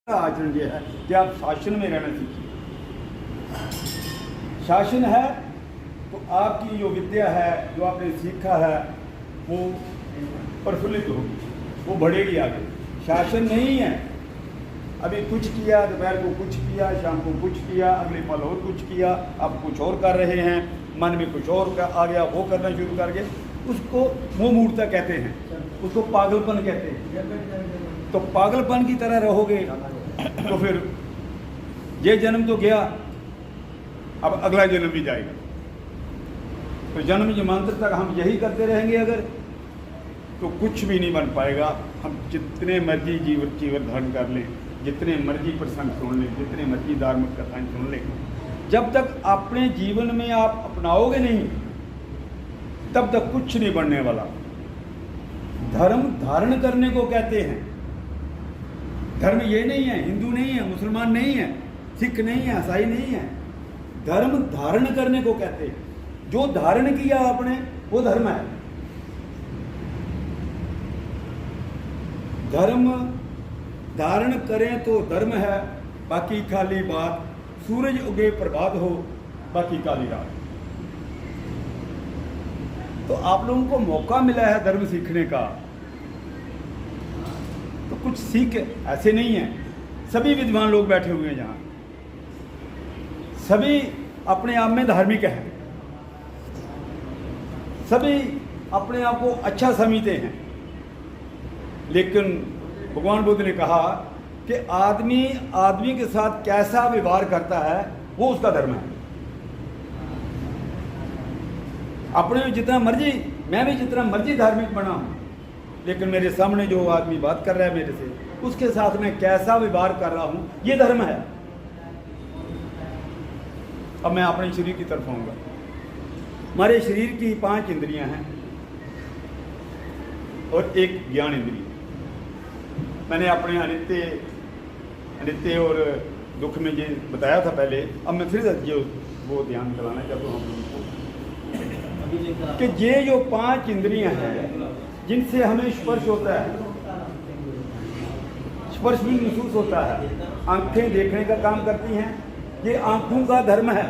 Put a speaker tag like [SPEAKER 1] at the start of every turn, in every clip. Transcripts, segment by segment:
[SPEAKER 1] आचरण यह है कि आप शासन में रहना सीखिए। शासन है तो आपकी जो विद्या है, जो आपने सीखा है, वो प्रफुल्लित होगी, वो बढ़ेगी आगे। शासन नहीं है, अभी कुछ किया, दोपहर को कुछ किया, शाम को कुछ किया, अगले पल और कुछ किया, आप कुछ और कर रहे हैं, मन में कुछ और आ गया, वो करना शुरू करके उसको मोह मूर्ता कहते हैं, उसको पागलपन कहते हैं। तो पागलपन की तरह रहोगे तो फिर ये जन्म तो गया, अब अगला जन्म भी जाएगा। तो जन्म जन्मांतर तक हम यही करते रहेंगे अगर, तो कुछ भी नहीं बन पाएगा। हम जितने मर्जी जीवन धारण कर लें, जितने मर्जी प्रसंग सुन लें, जितने मर्जी धार्मिक कथाएं सुन लें, जब तक अपने जीवन में आप अपनाओगे नहीं, तब तक कुछ नहीं बनने वाला। धर्म धारण करने को कहते हैं। धर्म ये नहीं है, हिंदू नहीं है, मुसलमान नहीं है, सिख नहीं है, ईसाई नहीं है। धर्म धारण करने को कहते हैं। जो धारण किया आपने वो धर्म है। धर्म धारण करें तो धर्म है, बाकी खाली बात। सूरज उगे प्रभात हो, बाकी काली रात। तो आप लोगों को मौका मिला है धर्म सीखने का, तो कुछ सीख। ऐसे नहीं है, सभी विद्वान लोग बैठे हुए हैं जहां, सभी अपने आप में धार्मिक हैं, सभी अपने आप को अच्छा समझते हैं। लेकिन भगवान बुद्ध ने कहा कि आदमी के साथ कैसा व्यवहार करता है वो उसका धर्म है। अपने में जितना मर्जी, मैं भी जितना मर्जी धार्मिक बना हूं, लेकिन मेरे सामने जो आदमी बात कर रहा है मेरे से, उसके साथ मैं कैसा व्यवहार कर रहा हूं, ये धर्म है। अब मैं अपने शरीर की तरफ आऊंगा। हमारे शरीर की 5 इंद्रियां हैं और एक ज्ञान इंद्रिय। मैंने अपने अनित्य और दुख में ये बताया था पहले, अब मैं फिर जो वो ध्यान दिलाना चाहता हूँ हम लोगों को कि ये जो 5 इंद्रियां हैं जिनसे हमें स्पर्श होता है, स्पर्श भी महसूस होता है। आंखें देखने का काम करती हैं, ये आंखों का धर्म है।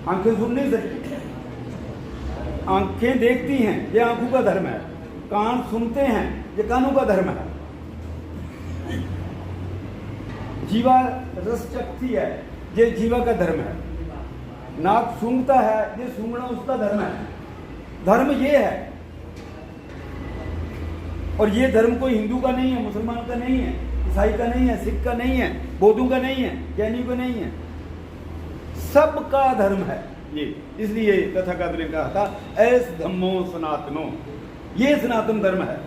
[SPEAKER 1] आंखें सुन नहीं सकती, आंखें देखती हैं, ये आंखों का धर्म है। कान सुनते हैं, ये कानों का धर्म है। जीवा रस चखती है, ये जीवा का धर्म है। नाक सूंघता है, ये सूंघना उसका धर्म है। धर्म ये है। और ये धर्म कोई हिंदू का नहीं है, मुसलमान का नहीं है, ईसाई का नहीं है, सिख का नहीं है, बौद्धों का नहीं है, जैनियों का नहीं है, सबका धर्म है ये। इसलिए तथागत ने कहा था ऐस धम्मो सनातनो, ये सनातन धर्म है।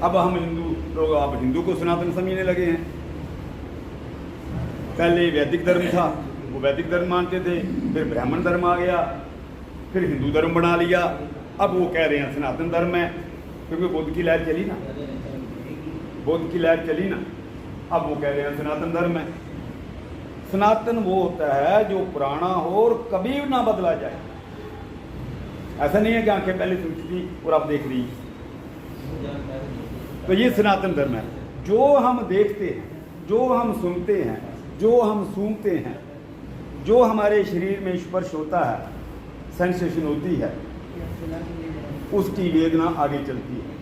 [SPEAKER 1] अब हम हिंदू लोग, आप हिंदू को सनातन समझने लगे हैं। पहले वैदिक धर्म था, वो वैदिक धर्म मानते थे, फिर ब्राह्मण धर्म आ गया, फिर हिंदू धर्म बना लिया। अब वो कह रहे हैं सनातन धर्म है, क्योंकि बुद्ध की लहर चली ना, बुद्ध की लहर चली ना, अब वो कह रहे हैं सनातन धर्म है। सनातन वो होता है जो पुराना हो और कभी ना बदला जाए। ऐसा नहीं है कि आंखें पहले सुनती थी और अब देख रही। तो ये सनातन धर्म है। जो हम देखते हैं, जो हम सुनते हैं, जो हम सूंघते हैं, जो हमारे शरीर में स्पर्श होता है, सेंसेशन होती है, उसकी वेदना आगे चलती है,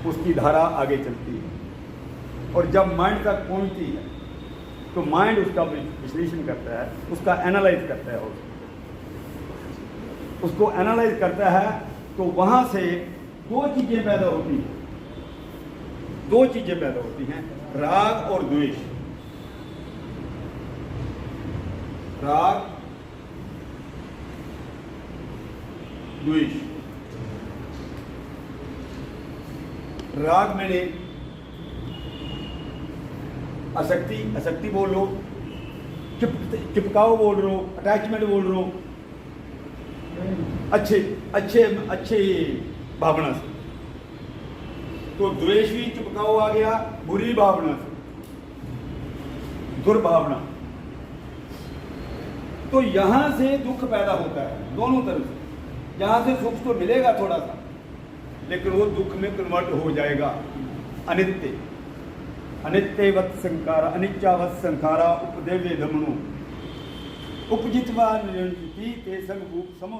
[SPEAKER 1] उसकी धारा आगे चलती है। और जब माइंड तक पहुंचती है तो माइंड उसका विश्लेषण करता है, उसका एनालाइज करता है, उसको एनालाइज करता है। तो वहां से 2 चीजें पैदा होती हैं, 2 चीजें पैदा होती हैं, राग और द्वेष। राग द्वेष। राग मैंने आसक्ति बोल लो, चिपकाओ बोल रहे हो, अटैचमेंट बोल रहे हो, अच्छे भावना से। तो द्वेष भी चिपकाओ आ गया, बुरी भावना से, दुर्भावना। तो यहां से दुख पैदा होता है दोनों तरफ से। यहां से सुख तो मिलेगा थोड़ा सा, लेकिन वो दुख में कन्वर्ट हो जाएगा, अनित्य। अनित्यवत् संखारा अनित्यावत् संखारा उपदेव्य दमनु उपजितवा निरंजति ते संग भूप समो